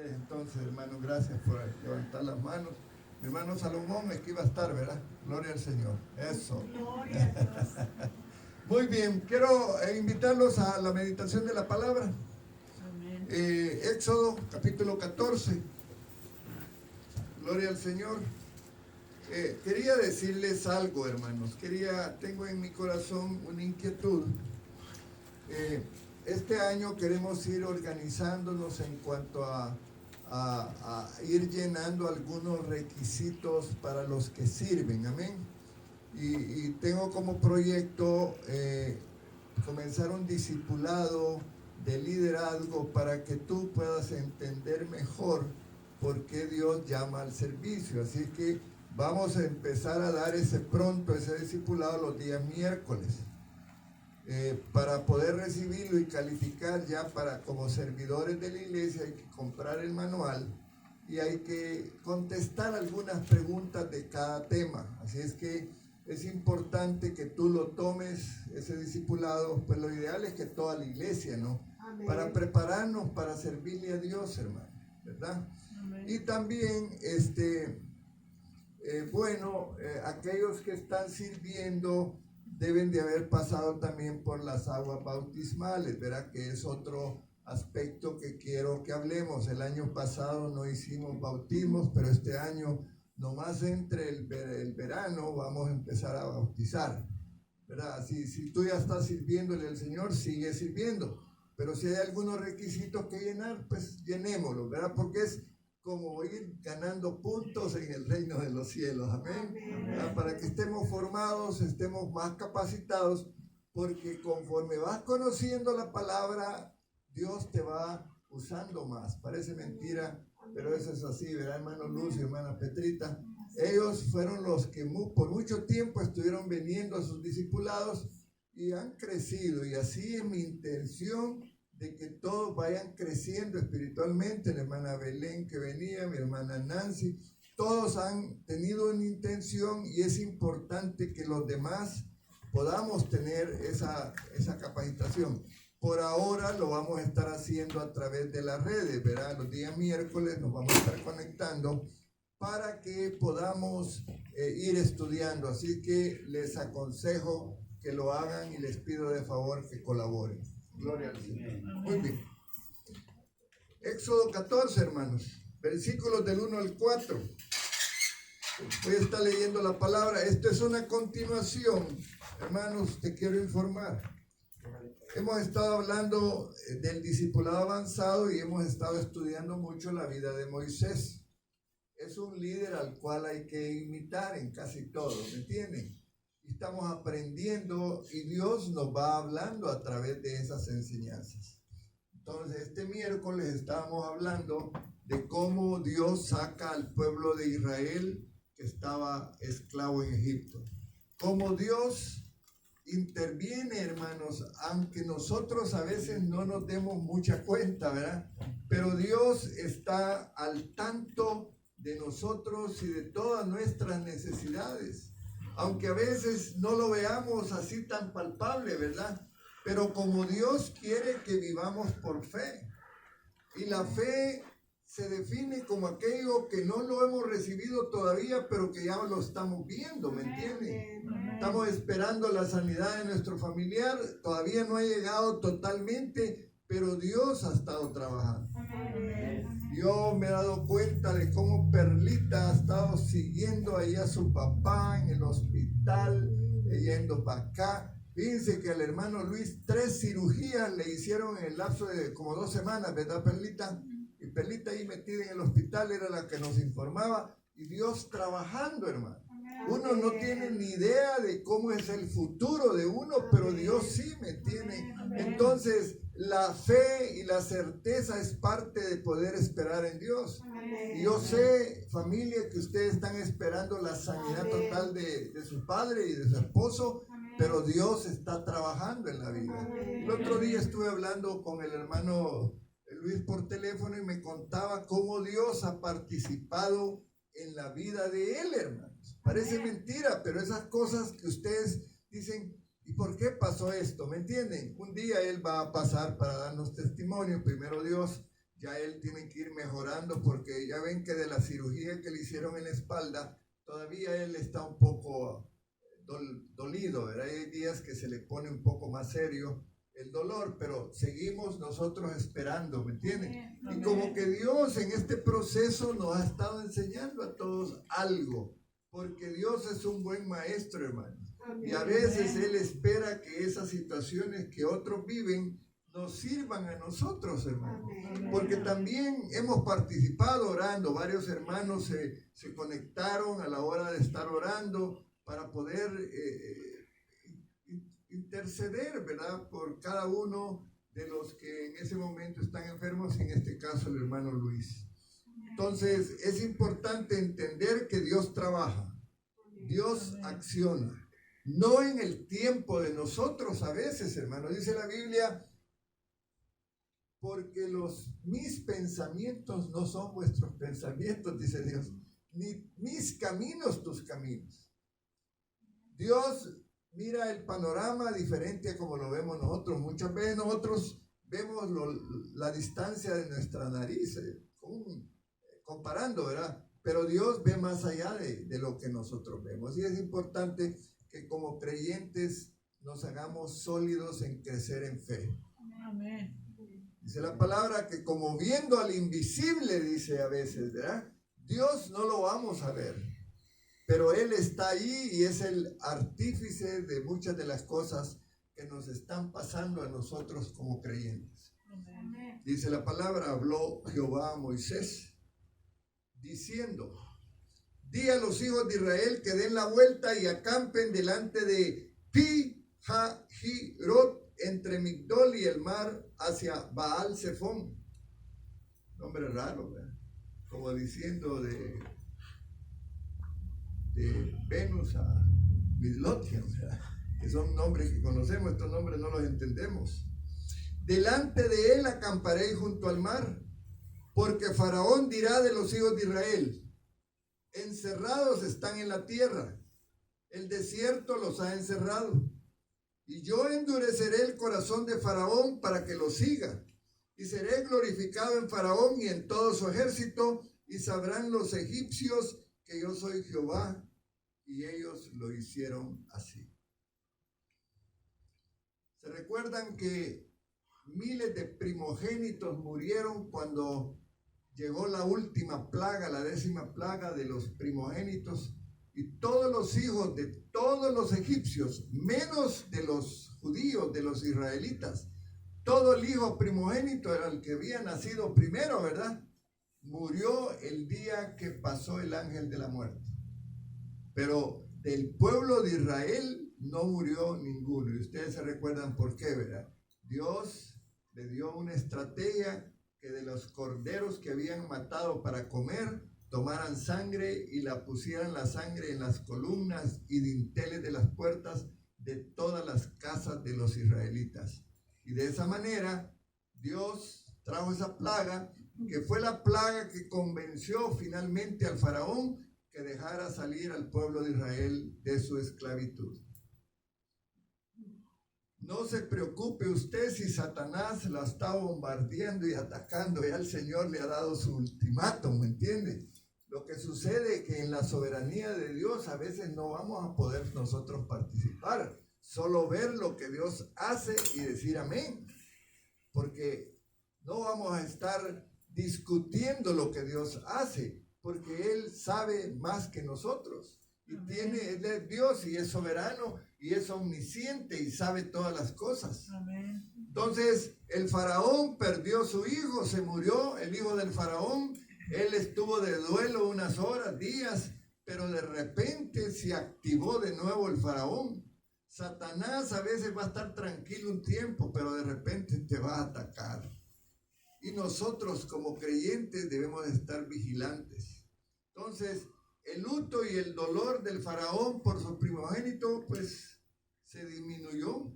Entonces, hermano, gracias por levantar las manos. Mi hermano Salomón es que iba a estar, ¿verdad? Gloria al Señor. Eso. Gloria a Dios. Muy bien, quiero invitarlos a la meditación de la palabra. Amén. Éxodo, capítulo 14. Gloria al Señor. Quería decirles algo, hermanos. Tengo en mi corazón una inquietud. Este año queremos ir organizándonos en cuanto a ir llenando algunos requisitos para los que sirven, amén. Y tengo como proyecto comenzar un discipulado de liderazgo para que tú puedas entender mejor por qué Dios llama al servicio. Así que vamos a empezar a dar ese discipulado los días miércoles. Para poder recibirlo y calificar ya como servidores de la iglesia hay que comprar el manual y hay que contestar algunas preguntas de cada tema. Así es que es importante que tú lo tomes, ese discipulado, pues lo ideal es que toda la iglesia, ¿no? Amén. Para prepararnos para servirle a Dios, hermano, ¿verdad? Amén. Y también, aquellos que están sirviendo deben de haber pasado también por las aguas bautismales, ¿verdad? Que es otro aspecto que quiero que hablemos. El año pasado no hicimos bautismos, pero este año, nomás entre el verano, vamos a empezar a bautizar, ¿verdad? Si tú ya estás sirviéndole al Señor, sigue sirviendo. Pero si hay algunos requisitos que llenar, pues llenémoslos, ¿verdad? Porque es como ir ganando puntos en el reino de los cielos, amén. Para que estemos formados, estemos más capacitados, porque conforme vas conociendo la palabra, Dios te va usando más. Parece mentira, pero eso es así, ¿verdad, hermano Lucio, hermana Petrita? Ellos fueron los que por mucho tiempo estuvieron viniendo a sus discipulados y han crecido, y así es mi intención, de que todos vayan creciendo espiritualmente. La hermana Belén que venía, mi hermana Nancy, todos han tenido una intención y es importante que los demás podamos tener esa capacitación. Por ahora lo vamos a estar haciendo a través de las redes, ¿verdad? Los días miércoles nos vamos a estar conectando para que podamos ir estudiando. Así que les aconsejo que lo hagan y les pido de favor que colaboren. Gloria al Señor. Muy bien. Éxodo 14, hermanos. Versículos del 1 al 4. Voy a estar leyendo la palabra. Esto es una continuación. Hermanos, te quiero informar. Hemos estado hablando del discipulado avanzado y hemos estado estudiando mucho la vida de Moisés. Es un líder al cual hay que imitar en casi todo, ¿me entienden? Estamos aprendiendo y Dios nos va hablando a través de esas enseñanzas. Entonces, este miércoles estábamos hablando de cómo Dios saca al pueblo de Israel que estaba esclavo en Egipto. Cómo Dios interviene, hermanos, aunque nosotros a veces no nos demos mucha cuenta, ¿verdad? Pero Dios está al tanto de nosotros y de todas nuestras necesidades. Aunque a veces no lo veamos así tan palpable, ¿verdad? Pero como Dios quiere que vivamos por fe. Y la fe se define como aquello que no lo hemos recibido todavía, pero que ya lo estamos viendo, ¿me entienden? Estamos esperando la sanidad de nuestro familiar. Todavía no ha llegado totalmente, pero Dios ha estado trabajando. Yo me he dado cuenta de cómo Perlita ha estado siguiendo ahí a su papá en el hospital, yendo para acá. Fíjense que al hermano Luis 3 cirugías le hicieron en el lapso de como 2 semanas, ¿verdad, Perlita? Y Perlita ahí metida en el hospital era la que nos informaba. Y Dios trabajando, hermano. Uno no tiene ni idea de cómo es el futuro de uno, pero Dios sí me tiene. Entonces, la fe y la certeza es parte de poder esperar en Dios. Y yo sé, familia, que ustedes están esperando la sanidad total de su padre y de su esposo, pero Dios está trabajando en la vida. El otro día estuve hablando con el hermano Luis por teléfono y me contaba cómo Dios ha participado en la vida de él, hermanos. Parece mentira, pero esas cosas que ustedes dicen, ¿y por qué pasó esto? ¿Me entienden? Un día él va a pasar para darnos testimonio, primero Dios. ya él tiene que ir mejorando porque ya ven que de la cirugía que le hicieron en la espalda, todavía él está un poco dolido, ¿verdad? Hay días que se le pone un poco más serio el dolor, pero seguimos nosotros esperando, ¿me entienden? Y como que Dios en este proceso nos ha estado enseñando a todos algo, porque Dios es un buen maestro, hermano. Y a veces Él espera que esas situaciones que otros viven nos sirvan a nosotros, hermano. Porque también hemos participado orando, varios hermanos se conectaron a la hora de estar orando para poder interceder, ¿verdad? Por cada uno de los que en ese momento están enfermos, en este caso el hermano Luis. Entonces es importante entender que Dios trabaja, Dios acciona. No en el tiempo de nosotros a veces, hermano. Dice la Biblia, porque mis pensamientos no son vuestros pensamientos, dice Dios, ni mis caminos tus caminos. Dios mira el panorama diferente a como lo vemos nosotros. Muchas veces nosotros vemos la distancia de nuestra nariz, comparando, ¿verdad? Pero Dios ve más allá de lo que nosotros vemos. Y es importante que como creyentes nos hagamos sólidos en crecer en fe. Amén. Dice la palabra que como viendo al invisible, dice a veces, ¿verdad? Dios no lo vamos a ver, pero Él está ahí y es el artífice de muchas de las cosas que nos están pasando a nosotros como creyentes. Amén. Dice la palabra, habló Jehová a Moisés, diciendo, di a los hijos de Israel que den la vuelta y acampen delante de Pi-Hahirot, entre Migdol y el mar, hacia Baal Zephón. Nombre raro, ¿verdad? Como diciendo de Venus a Midlothian, ¿verdad? Que son nombres que conocemos, estos nombres no los entendemos. Delante de él acamparé junto al mar, porque Faraón dirá de los hijos de Israel, encerrados están en la tierra, el desierto los ha encerrado. Y yo endureceré el corazón de Faraón para que lo siga. Y seré glorificado en Faraón y en todo su ejército. Y sabrán los egipcios que yo soy Jehová. Y ellos lo hicieron así. ¿Se recuerdan que miles de primogénitos murieron cuando llegó la última plaga, la 10ª plaga de los primogénitos? Y todos los hijos de todos los egipcios, menos de los judíos, de los israelitas, todo el hijo primogénito era el que había nacido primero, ¿verdad? Murió el día que pasó el ángel de la muerte. Pero del pueblo de Israel no murió ninguno. Y ustedes se recuerdan por qué, ¿verdad? Dios le dio una estrategia que de los corderos que habían matado para comer, tomaran sangre y la pusieran la sangre en las columnas y dinteles de las puertas de todas las casas de los israelitas. Y de esa manera Dios trajo esa plaga, que fue la plaga que convenció finalmente al faraón que dejara salir al pueblo de Israel de su esclavitud. No se preocupe usted si Satanás la está bombardeando y atacando. Ya el Señor le ha dado su ultimátum, ¿me entiende? Lo que sucede es que en la soberanía de Dios a veces no vamos a poder nosotros participar. Solo ver lo que Dios hace y decir amén. Porque no vamos a estar discutiendo lo que Dios hace, porque Él sabe más que nosotros. Y Él es Dios y es soberano y es omnisciente y sabe todas las cosas. Amén. Entonces el faraón perdió su hijo, se murió el hijo del faraón. Él estuvo de duelo unas horas, días, pero de repente se activó de nuevo el faraón. Satanás a veces va a estar tranquilo un tiempo, pero de repente te va a atacar. Y nosotros como creyentes debemos de estar vigilantes. Entonces, el luto y el dolor del faraón por su primogénito, pues, se disminuyó.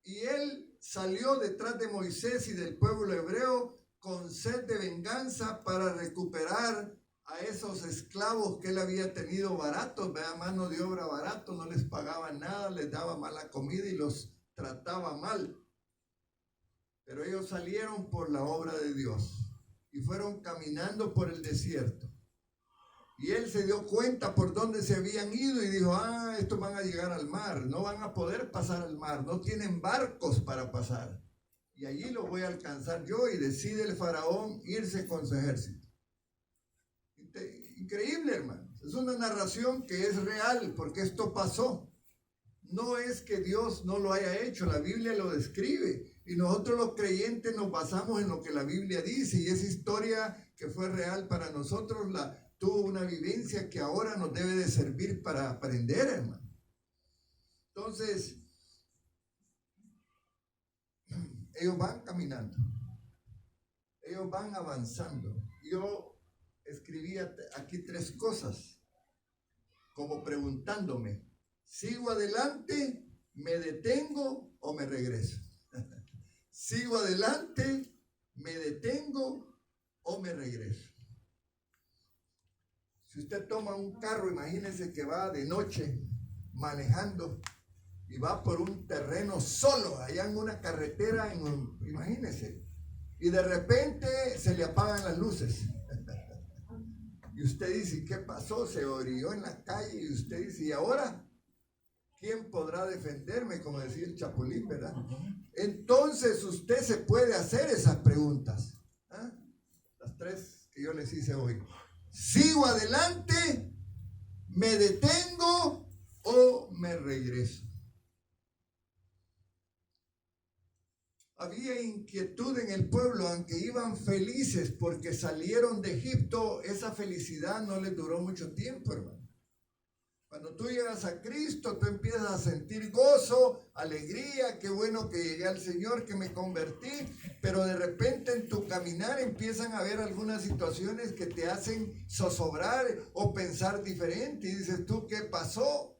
Y él salió detrás de Moisés y del pueblo hebreo con sed de venganza para recuperar a esos esclavos que él había tenido baratos, ¿verdad? Mano de obra barato, no les pagaba nada, les daba mala comida y los trataba mal. Pero ellos salieron por la obra de Dios. y fueron caminando por el desierto. Y él se dio cuenta por dónde se habían ido y dijo, estos van a llegar al mar, no van a poder pasar al mar, no tienen barcos para pasar. Y allí lo voy a alcanzar yo, y decide el faraón irse con su ejército. Increíble, hermanos. Es una narración que es real porque esto pasó. No es que Dios no lo haya hecho, la Biblia lo describe. Y nosotros los creyentes nos basamos en lo que la Biblia dice. Y esa historia que fue real para nosotros tuvo una vivencia que ahora nos debe de servir para aprender, hermano. Entonces, ellos van caminando. Ellos van avanzando. Yo escribí aquí 3 cosas, como preguntándome, ¿sigo adelante, me detengo o me regreso? ¿Sigo adelante, me detengo o me regreso? Si usted toma un carro, imagínese que va de noche manejando y va por un terreno solo, allá en una carretera, imagínese, y de repente se le apagan las luces. Y usted dice, ¿qué pasó? Se orilló en la calle, y usted dice, ¿y ahora? ¿Quién podrá defenderme? Como decía el Chapulín, ¿verdad? Entonces usted se puede hacer esas preguntas. Las 3 que yo les hice hoy. ¿Sigo adelante? ¿Me detengo o me regreso? Había inquietud en el pueblo, aunque iban felices porque salieron de Egipto. Esa felicidad no les duró mucho tiempo, hermano. Cuando tú llegas a Cristo, tú empiezas a sentir gozo, alegría, qué bueno que llegué al Señor, que me convertí, pero de repente en tu caminar empiezan a haber algunas situaciones que te hacen zozobrar o pensar diferente, y dices tú, ¿qué pasó?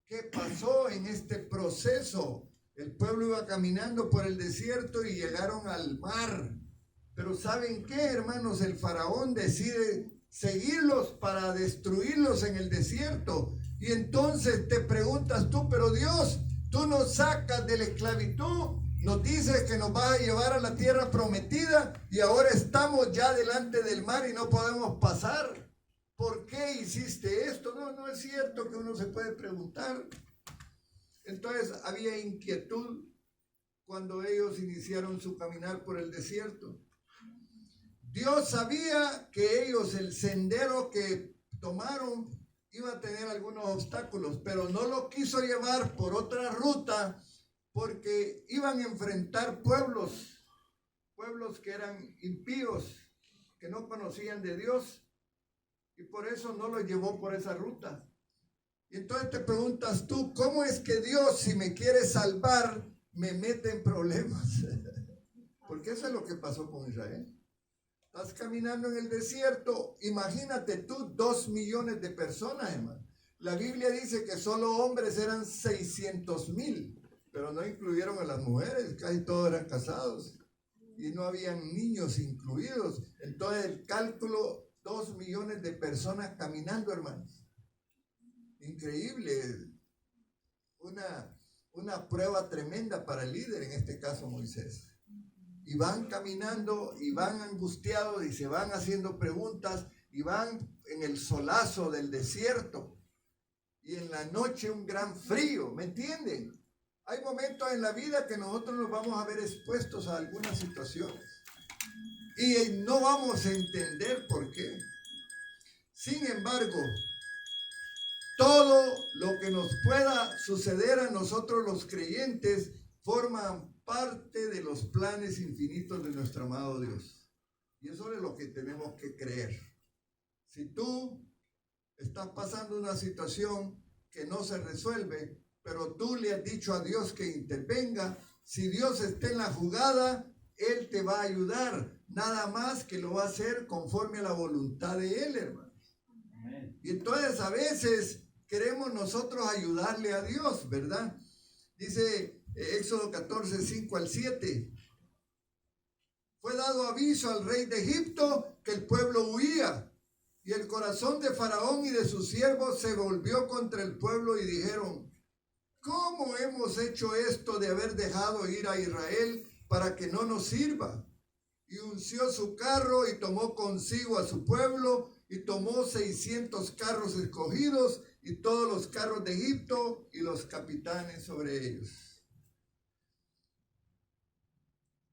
¿Qué pasó en este proceso? El pueblo iba caminando por el desierto y llegaron al mar. Pero ¿saben qué, hermanos? El faraón decide seguirlos para destruirlos en el desierto. Y entonces te preguntas tú, pero Dios, tú nos sacas de la esclavitud, nos dices que nos vas a llevar a la tierra prometida y ahora estamos ya delante del mar y no podemos pasar. ¿Por qué hiciste esto? No es cierto que uno se puede preguntar. Entonces había inquietud cuando ellos iniciaron su caminar por el desierto. Dios sabía que ellos, el sendero que tomaron, iba a tener algunos obstáculos, pero no lo quiso llevar por otra ruta porque iban a enfrentar pueblos que eran impíos, que no conocían de Dios, y por eso no los llevó por esa ruta. Y entonces te preguntas tú, ¿cómo es que Dios, si me quiere salvar, me mete en problemas? Porque eso es lo que pasó con Israel. Estás caminando en el desierto, imagínate tú, 2 millones de personas, hermano. La Biblia dice que solo hombres eran 600,000, pero no incluyeron a las mujeres, casi todos eran casados y no habían niños incluidos. Entonces el cálculo, 2 millones de personas caminando, hermanos. Increíble, una prueba tremenda para el líder, en este caso Moisés. Y van caminando y van angustiados y se van haciendo preguntas y van en el solazo del desierto y en la noche un gran frío, ¿me entienden? Hay momentos en la vida que nosotros nos vamos a ver expuestos a algunas situaciones y no vamos a entender por qué. Sin embargo, todo lo que nos pueda suceder a nosotros los creyentes forma parte de los planes infinitos de nuestro amado Dios. Y eso es lo que tenemos que creer. Si tú estás pasando una situación que no se resuelve, pero tú le has dicho a Dios que intervenga, si Dios está en la jugada, Él te va a ayudar. Nada más que lo va a hacer conforme a la voluntad de Él, hermano. Y entonces a veces queremos nosotros ayudarle a Dios, ¿verdad? Dice Éxodo 14, 5 al 7. Fue dado aviso al rey de Egipto que el pueblo huía, y el corazón de Faraón y de sus siervos se volvió contra el pueblo y dijeron, ¿cómo hemos hecho esto de haber dejado ir a Israel para que no nos sirva? y unció su carro y tomó consigo a su pueblo y tomó 600 carros escogidos y todos los carros de Egipto y los capitanes sobre ellos.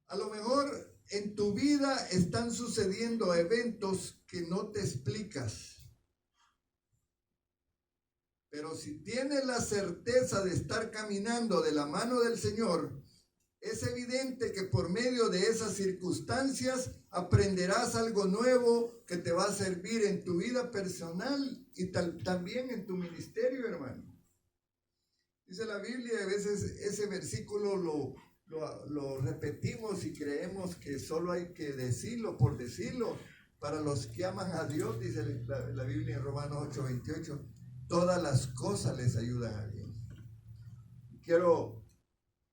A lo mejor en tu vida están sucediendo eventos que no te explicas. Pero si tienes la certeza de estar caminando de la mano del Señor, es evidente que por medio de esas circunstancias aprenderás algo nuevo que te va a servir en tu vida personal y también en tu ministerio, hermano. Dice la Biblia, a veces ese versículo lo repetimos y creemos que solo hay que decirlo por decirlo. Para los que aman a Dios, dice la Biblia en Romanos 8:28, todas las cosas les ayudan a bien. Quiero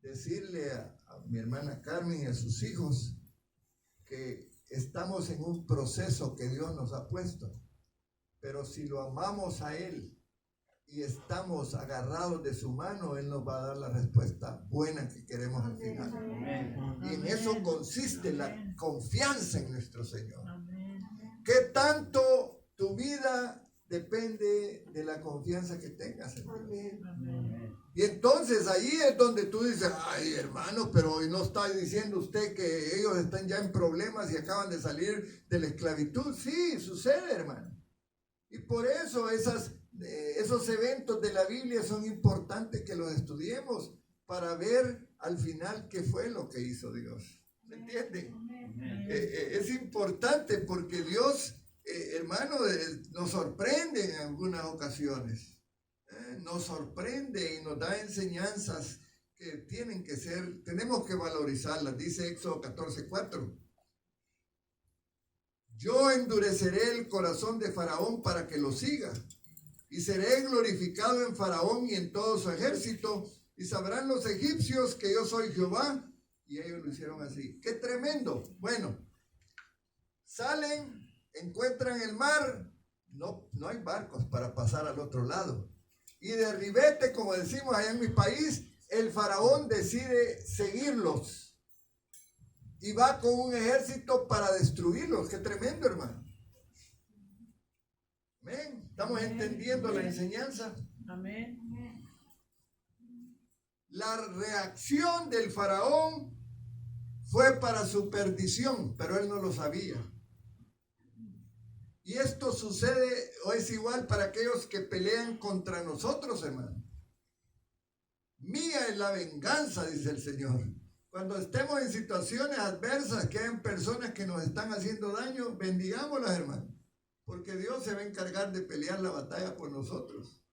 decirle a mi hermana Carmen y a sus hijos que estamos en un proceso que Dios nos ha puesto, pero si lo amamos a Él y estamos agarrados de su mano, Él nos va a dar la respuesta buena que queremos al final. Y en eso consiste la confianza en nuestro Señor. ¿Qué tanto tu vida depende de la confianza que tengas en Dios? Y entonces ahí es donde tú dices, ay hermano, pero hoy no está diciendo usted que ellos están ya en problemas y acaban de salir de la esclavitud. Sí, sucede, hermano. Y por eso esos eventos de la Biblia son importantes que los estudiemos para ver al final qué fue lo que hizo Dios. ¿Me entienden? Es importante porque Dios, hermano, nos sorprende en algunas ocasiones. Nos sorprende y nos da enseñanzas que tienen que ser, tenemos que valorizarlas. Dice Éxodo 14:4. Yo endureceré el corazón de Faraón para que lo siga, y seré glorificado en Faraón y en todo su ejército, y sabrán los egipcios que yo soy Jehová. Y ellos lo hicieron así. ¡Qué tremendo! Bueno, salen, encuentran el mar, no hay barcos para pasar al otro lado. Y de ribete, como decimos allá en mi país, el faraón decide seguirlos. Y va con un ejército para destruirlos. ¡Qué tremendo, hermano! Amén. ¿Estamos entendiendo la enseñanza? Amén. La reacción del faraón fue para su perdición, pero él no lo sabía. Y esto sucede o es igual para aquellos que pelean contra nosotros, hermano. Mía es la venganza, dice el Señor. Cuando estemos en situaciones adversas, que hayan personas que nos están haciendo daño, bendigámoslas, hermano. Porque Dios se va a encargar de pelear la batalla por nosotros.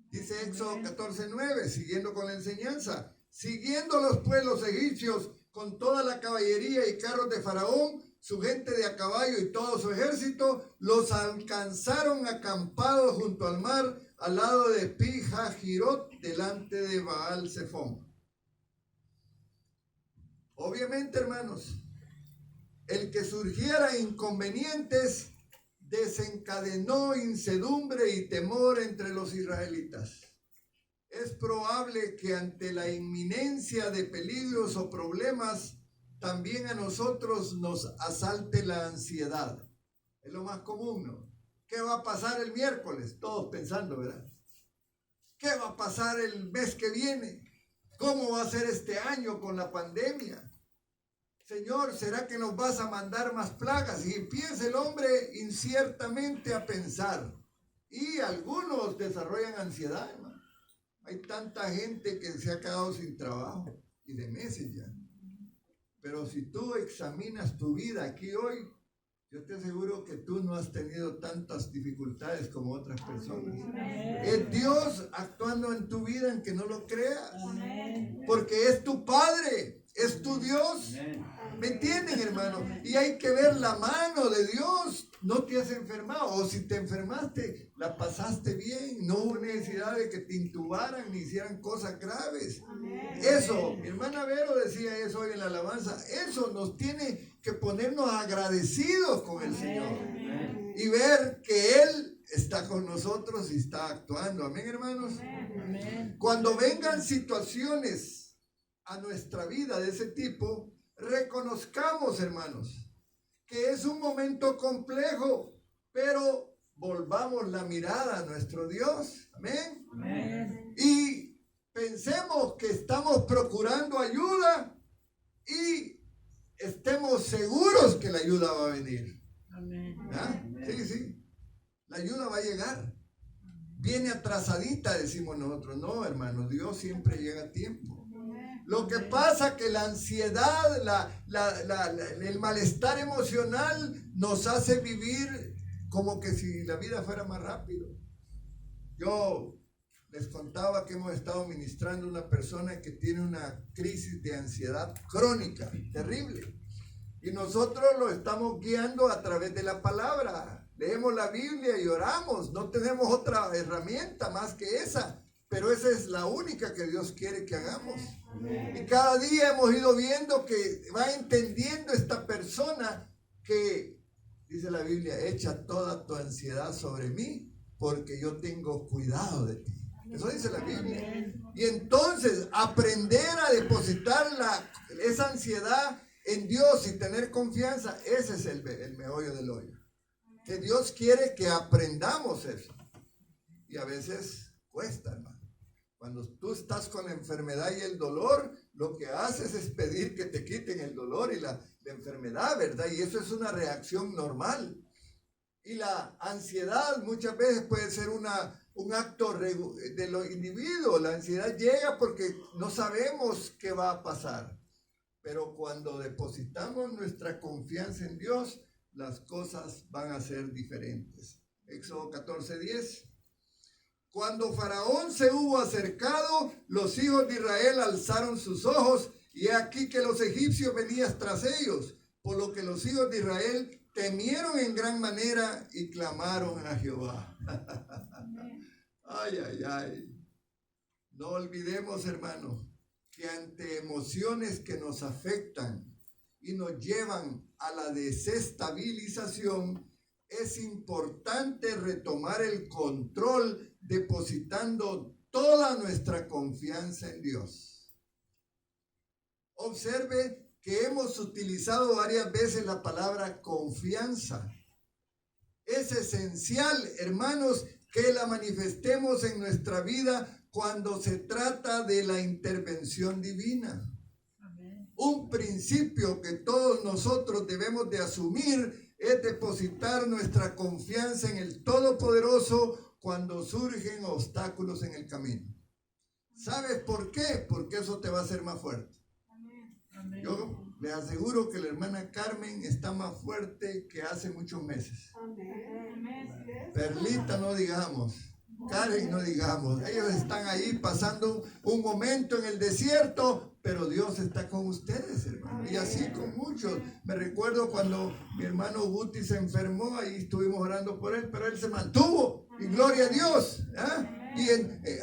Dice Éxodo 14:9, siguiendo con la enseñanza. Siguiendo los pueblos egipcios con toda la caballería y carros de Faraón, su gente de a caballo y todo su ejército, los alcanzaron acampados junto al mar, al lado de Pi-Hahirot, delante de Baal-Zephón. Obviamente, hermanos, el que surgiera inconvenientes desencadenó incertidumbre y temor entre los israelitas. Es probable que ante la inminencia de peligros o problemas, también a nosotros nos asalte la ansiedad. Es lo más común, ¿no? ¿Qué va a pasar el miércoles? Todos pensando, ¿verdad? ¿Qué va a pasar el mes que viene? ¿Cómo va a ser este año con la pandemia? Señor, ¿será que nos vas a mandar más plagas? Y empieza el hombre inciertamente a pensar. Y algunos desarrollan ansiedad, hermano. Hay tanta gente que se ha quedado sin trabajo y de meses ya. Pero si tú examinas tu vida aquí hoy, yo te aseguro que tú no has tenido tantas dificultades como otras personas. Es Dios actuando en tu vida, en que no lo creas. Porque es tu Padre, es tu Dios. ¿Me entienden, hermano? Y hay que ver la mano de Dios. No te has enfermado, o si te enfermaste, la pasaste bien. No hubo necesidad de que te intubaran ni hicieran cosas graves. Eso, mi hermana Vero decía eso hoy en la alabanza. Eso nos tiene que ponernos agradecidos con el Señor y ver que Él está con nosotros y está actuando. Amén, hermanos. Cuando vengan situaciones a nuestra vida de ese tipo, reconozcamos, hermanos, que es un momento complejo, pero volvamos la mirada a nuestro Dios. Amén. Amén. Y pensemos que estamos procurando ayuda y estemos seguros que la ayuda va a venir. Amén. ¿Ah? Sí. La ayuda va a llegar. Viene atrasadita, decimos nosotros. No, hermanos, Dios siempre llega a tiempo. Lo que pasa que la ansiedad, el malestar emocional nos hace vivir como que si la vida fuera más rápido. Yo les contaba que hemos estado ministrando a una persona que tiene una crisis de ansiedad crónica, terrible. Y nosotros lo estamos guiando a través de la palabra. Leemos la Biblia y oramos. No tenemos otra herramienta más que esa. Pero esa es la única que Dios quiere que hagamos. Y cada día hemos ido viendo que va entendiendo esta persona que, dice la Biblia, echa toda tu ansiedad sobre mí porque yo tengo cuidado de ti. Eso dice la Biblia. Y entonces aprender a depositar esa ansiedad en Dios y tener confianza, ese es el meollo del hoyo. Que Dios quiere que aprendamos eso. Y a veces cuesta, hermano. Cuando tú estás con la enfermedad y el dolor, lo que haces es pedir que te quiten el dolor y la enfermedad, ¿verdad? Y eso es una reacción normal. Y la ansiedad muchas veces puede ser un acto de los individuos. La ansiedad llega porque no sabemos qué va a pasar. Pero cuando depositamos nuestra confianza en Dios, las cosas van a ser diferentes. Éxodo 14:10. Cuando Faraón se hubo acercado, los hijos de Israel alzaron sus ojos, y he aquí que los egipcios venían tras ellos, por lo que los hijos de Israel temieron en gran manera y clamaron a Jehová. Ay. No olvidemos, hermanos, que ante emociones que nos afectan y nos llevan a la desestabilización, es importante retomar el control depositando toda nuestra confianza en Dios. Observe que hemos utilizado varias veces la palabra confianza. Es esencial, hermanos, que la manifestemos en nuestra vida cuando se trata de la intervención divina. Amén. Un principio que todos nosotros debemos de asumir es depositar nuestra confianza en el Todopoderoso cuando surgen obstáculos en el camino. ¿Sabes por qué? Porque eso te va a hacer más fuerte. Amén. Yo les aseguro que la hermana Carmen está más fuerte que hace muchos meses. Perlita no digamos, Karen no digamos. Ellos están ahí pasando un momento en el desierto, pero Dios está con ustedes, hermano. Y así con muchos. Me recuerdo cuando mi hermano Guti se enfermó, ahí estuvimos orando por él, pero él se mantuvo. Y gloria a Dios. Y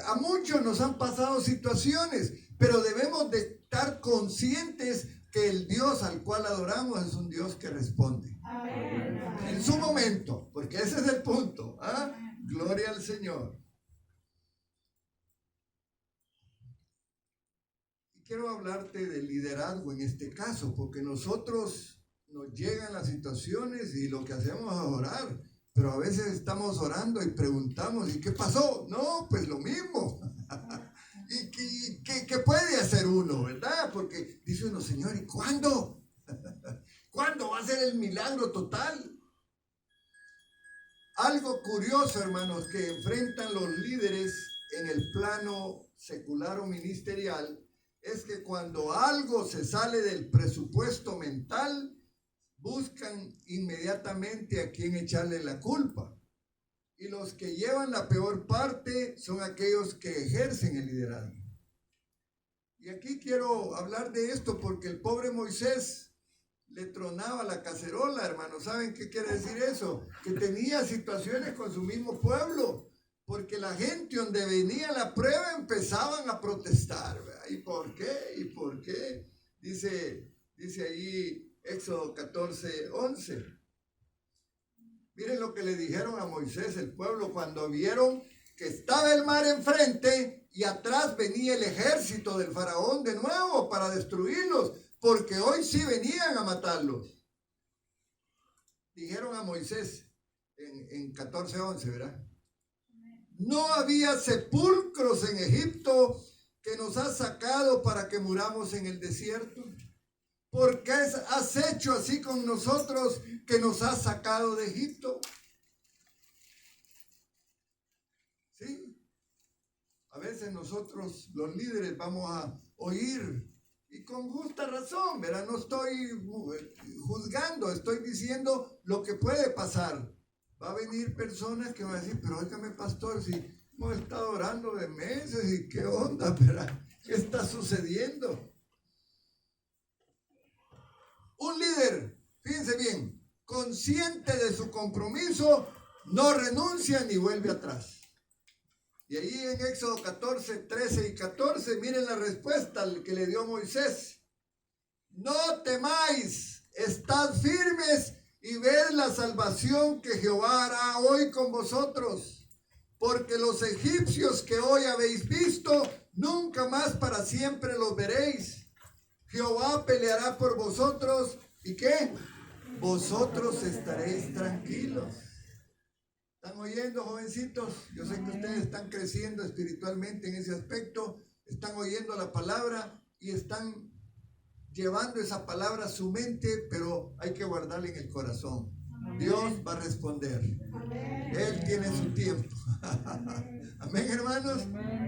a muchos nos han pasado situaciones, pero debemos de estar conscientes que el Dios al cual adoramos es un Dios que responde. Amén. En su momento, porque ese es el punto. Gloria al Señor. Quiero hablarte del liderazgo en este caso, porque nosotros nos llegan las situaciones y lo que hacemos es orar, pero a veces estamos orando y preguntamos, ¿y qué pasó? No, pues lo mismo. ¿Y qué puede hacer uno, verdad? Porque dice uno, Señor, ¿y cuándo? ¿Cuándo va a ser el milagro total? Algo curioso, hermanos, que enfrentan los líderes en el plano secular o ministerial, es que cuando algo se sale del presupuesto mental, buscan inmediatamente a quién echarle la culpa. Y los que llevan la peor parte son aquellos que ejercen el liderazgo. Y aquí quiero hablar de esto porque el pobre Moisés le tronaba la cacerola, hermano. ¿Saben qué quiere decir eso? Que tenía situaciones con su mismo pueblo. Porque la gente donde venía la prueba empezaban a protestar, ¿verdad? ¿Y por qué? ¿Y por qué? Dice ahí Éxodo 14:11. Miren lo que le dijeron a Moisés el pueblo cuando vieron que estaba el mar enfrente y atrás venía el ejército del faraón de nuevo para destruirlos. porque hoy sí venían a matarlos. Dijeron a Moisés en 14:11, ¿verdad? No había sepulcros en Egipto que nos has sacado para que muramos en el desierto. ¿Por qué has hecho así con nosotros que nos has sacado de Egipto? ¿Sí? A veces nosotros, los líderes, vamos a oír, y con justa razón, ¿verdad? No estoy juzgando, estoy diciendo lo que puede pasar. Va a venir personas que van a decir, pero óigame, pastor, si hemos estado orando de meses, ¿y qué onda, verdad? ¿Qué está sucediendo? Un líder, fíjense bien, consciente de su compromiso, no renuncia ni vuelve atrás. Y ahí en Éxodo 14, 13 y 14, miren la respuesta que le dio Moisés. No temáis, estad firmes y ved la salvación que Jehová hará hoy con vosotros. Porque los egipcios que hoy habéis visto, nunca más para siempre los veréis. Jehová peleará por vosotros, ¿y qué? Vosotros estaréis tranquilos. ¿Están oyendo, jovencitos? Yo sé que ustedes están creciendo espiritualmente en ese aspecto, están oyendo la palabra y están llevando esa palabra a su mente, pero hay que guardarla en el corazón. Dios va a responder. Él tiene su tiempo. Amén, hermanos.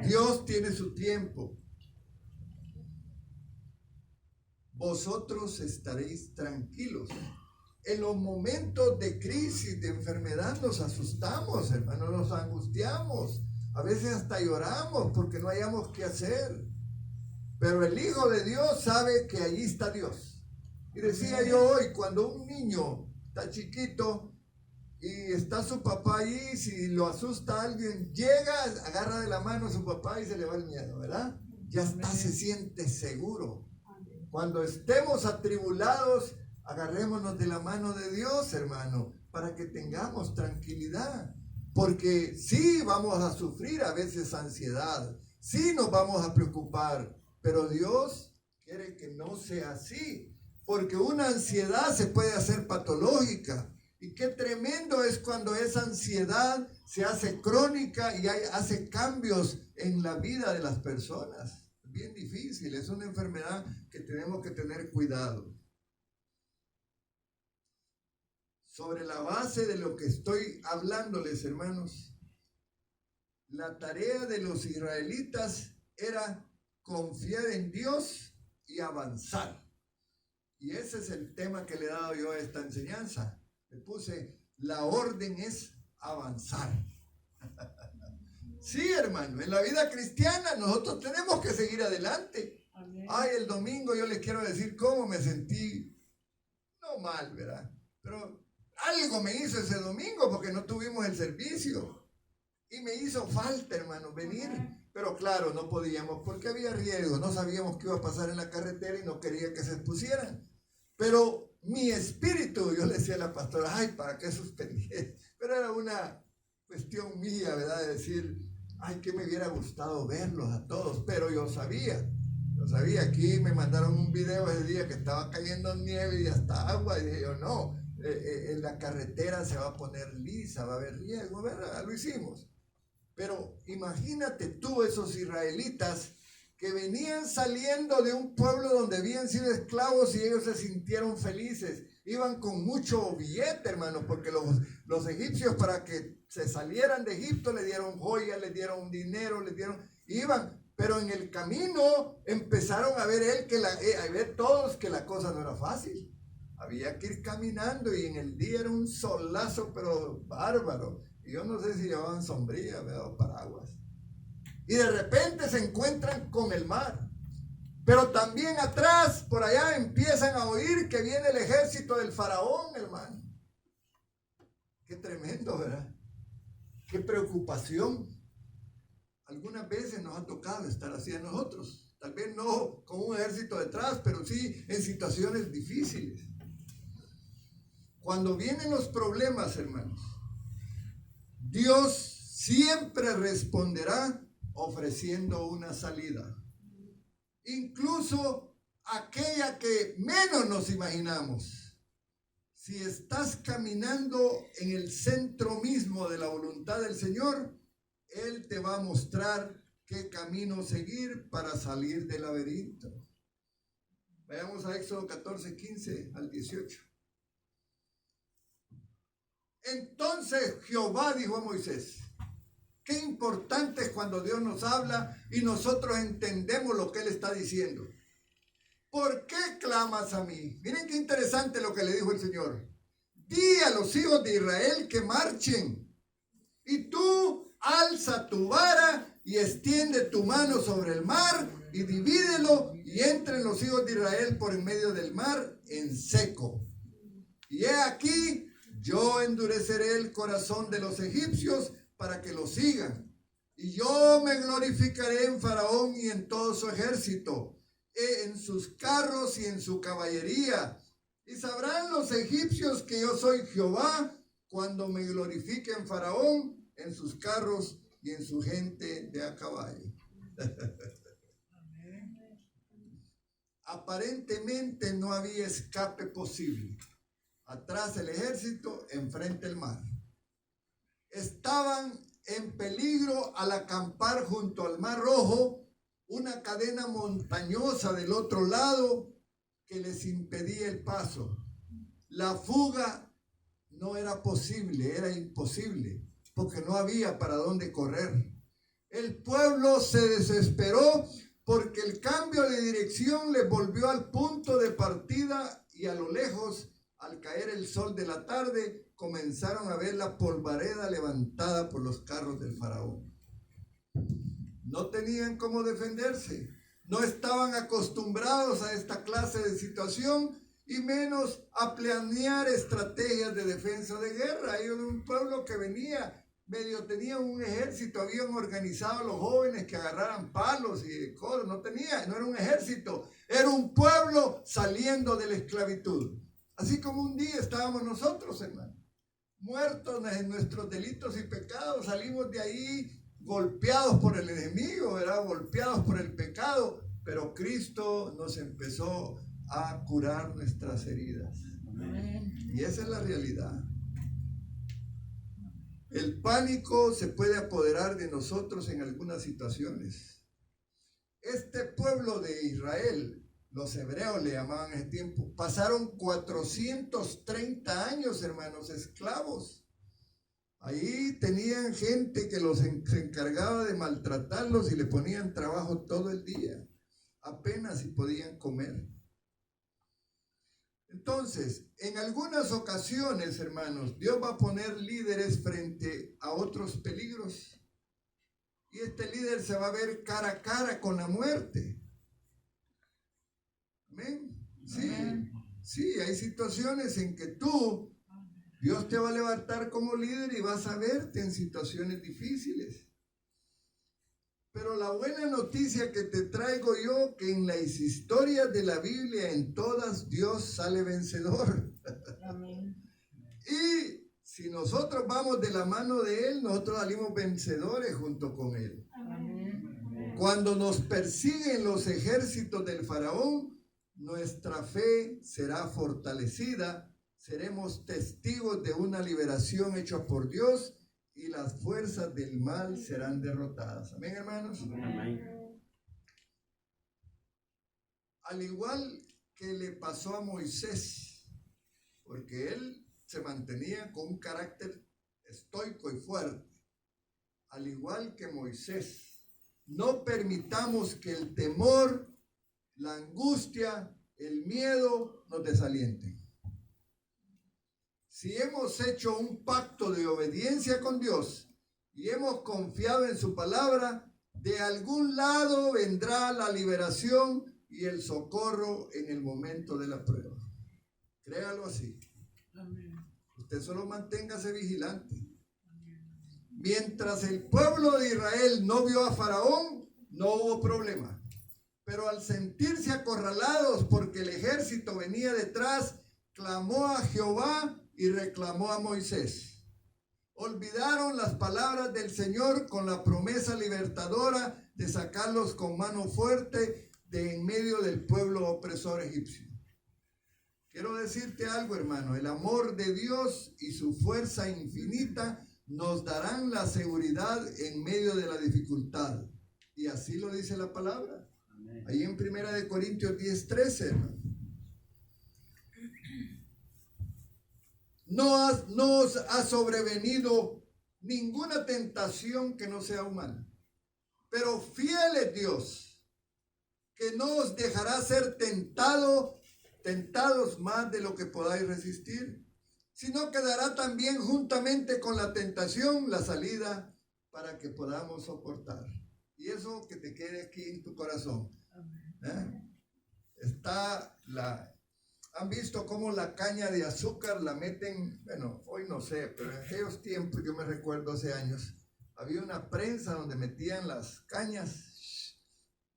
Dios tiene su tiempo. Vosotros estaréis tranquilos. En los momentos de crisis, de enfermedad, nos asustamos, hermanos, nos angustiamos. A veces hasta lloramos porque no hayamos qué hacer. Pero el Hijo de Dios sabe que allí está Dios. Y decía yo hoy, cuando un niño está chiquito y está su papá allí, si lo asusta a alguien, llega, agarra de la mano a su papá y se le va el miedo, ¿verdad? Ya está, se siente seguro. Cuando estemos atribulados, agarrémonos de la mano de Dios, hermano, para que tengamos tranquilidad. Porque sí vamos a sufrir a veces ansiedad, sí nos vamos a preocupar, pero Dios quiere que no sea así, porque una ansiedad se puede hacer patológica. Y qué tremendo es cuando esa ansiedad se hace crónica y hace cambios en la vida de las personas. Bien difícil, es una enfermedad que tenemos que tener cuidado. Sobre la base de lo que estoy hablándoles, hermanos, la tarea de los israelitas era confiar en Dios y avanzar. Y ese es el tema que le he dado yo a esta enseñanza. Le puse, la orden es avanzar. Sí, hermano, en la vida cristiana nosotros tenemos que seguir adelante. Amén. Ay, el domingo yo les quiero decir cómo me sentí, no mal, ¿verdad? Pero algo me hizo ese domingo porque no tuvimos el servicio. Y me hizo falta, hermano, venir. Pero claro, no podíamos porque había riesgo, no sabíamos qué iba a pasar en la carretera y no quería que se expusieran. Pero mi espíritu, yo le decía a la pastora, ay, ¿para qué suspendí? Pero era una cuestión mía, ¿verdad? De decir, ay, que me hubiera gustado verlos a todos, pero yo sabía, aquí me mandaron un video ese día que estaba cayendo nieve y hasta agua, y dije yo, no, en la carretera se va a poner lisa, va a haber riesgo, ¿verdad? Lo hicimos. Pero imagínate tú esos israelitas que venían saliendo de un pueblo donde habían sido esclavos y ellos se sintieron felices. Iban con mucho billete, hermano, porque los egipcios para que se salieran de Egipto le dieron joyas, le dieron dinero, iban. Pero en el camino empezaron a ver todos que la cosa no era fácil. Había que ir caminando y en el día era un solazo, pero bárbaro. Y yo no sé si llevaban sombrilla, ¿verdad? O paraguas. Y de repente se encuentran con el mar. Pero también atrás, por allá, empiezan a oír que viene el ejército del faraón, hermano. Qué tremendo, ¿verdad? Qué preocupación. Algunas veces nos ha tocado estar así a nosotros. Tal vez no con un ejército detrás, pero sí en situaciones difíciles. Cuando vienen los problemas, hermanos, Dios siempre responderá ofreciendo una salida. Incluso aquella que menos nos imaginamos. Si estás caminando en el centro mismo de la voluntad del Señor, Él te va a mostrar qué camino seguir para salir del laberinto. Vayamos a Éxodo 14, 15 al 18. Entonces Jehová dijo a Moisés, qué importante es cuando Dios nos habla y nosotros entendemos lo que Él está diciendo. ¿Por qué clamas a mí? Miren qué interesante lo que le dijo el Señor. Di a los hijos de Israel que marchen. Y tú alza tu vara y extiende tu mano sobre el mar y divídelo y entren los hijos de Israel por en medio del mar en seco. Y he aquí, yo endureceré el corazón de los egipcios para que lo sigan. Y yo me glorificaré en Faraón y en todo su ejército, en sus carros y en su caballería. Y sabrán los egipcios que yo soy Jehová cuando me glorifique en Faraón, en sus carros y en su gente de a caballo. Aparentemente no había escape posible. Atrás el ejército, enfrente el mar. Estaban en peligro al acampar junto al Mar Rojo, una cadena montañosa del otro lado que les impedía el paso. La fuga no era posible, era imposible, porque no había para dónde correr. El pueblo se desesperó porque el cambio de dirección les volvió al punto de partida y a lo lejos, al caer el sol de la tarde, comenzaron a ver la polvareda levantada por los carros del faraón. No tenían cómo defenderse, no estaban acostumbrados a esta clase de situación y menos a planear estrategias de defensa de guerra. Ellos eran un pueblo que venía, medio tenían un ejército, habían organizado a los jóvenes que agarraran palos y cosas, no era un ejército, era un pueblo saliendo de la esclavitud. Así como un día estábamos nosotros, hermano, muertos en nuestros delitos y pecados, salimos de ahí golpeados por el enemigo, ¿verdad? Golpeados por el pecado, pero Cristo nos empezó a curar nuestras heridas. Amén. Y esa es la realidad. El pánico se puede apoderar de nosotros en algunas situaciones. Este pueblo de Israel, los hebreos le llamaban en ese tiempo, pasaron 430 años, hermanos, esclavos. Ahí tenían gente que se encargaba de maltratarlos y le ponían trabajo todo el día. Apenas si podían comer. Entonces, en algunas ocasiones, hermanos, Dios va a poner líderes frente a otros peligros. Y este líder se va a ver cara a cara con la muerte. Amén. Sí, sí, hay situaciones en que Dios te va a levantar como líder y vas a verte en situaciones difíciles. Pero la buena noticia que te traigo yo, que en las historias de la Biblia, en todas, Dios sale vencedor. Amén. Y si nosotros vamos de la mano de Él, nosotros salimos vencedores junto con Él. Amén. Cuando nos persiguen los ejércitos del faraón, nuestra fe será fortalecida. Seremos testigos de una liberación hecha por Dios y las fuerzas del mal serán derrotadas. Amén, hermanos. Amén. Al igual que le pasó a Moisés, porque él se mantenía con un carácter estoico y fuerte. Al igual que Moisés, no permitamos que el temor, la angustia, el miedo nos desalienten. Si hemos hecho un pacto de obediencia con Dios y hemos confiado en su palabra, de algún lado vendrá la liberación y el socorro en el momento de la prueba. Créalo así. Amén. Usted solo manténgase vigilante. Mientras el pueblo de Israel no vio a Faraón, no hubo problema. Pero al sentirse acorralados porque el ejército venía detrás, clamó a Jehová y reclamó a Moisés. Olvidaron las palabras del Señor con la promesa libertadora de sacarlos con mano fuerte, de en medio del pueblo opresor egipcio. Quiero decirte algo, hermano, el amor de Dios y su fuerza infinita nos darán la seguridad en medio de la dificultad. Y así lo dice la palabra. Amén. Ahí en 1 Corintios 10:13, hermano. No os ha sobrevenido ninguna tentación que no sea humana. Pero fiel es Dios, que no os dejará ser tentados más de lo que podáis resistir, sino que dará también juntamente con la tentación la salida para que podamos soportar. Y eso que te quede aquí en tu corazón. ¿Han visto cómo la caña de azúcar la meten? Bueno, hoy no sé, pero en aquellos tiempos, yo me recuerdo hace años, había una prensa donde metían las cañas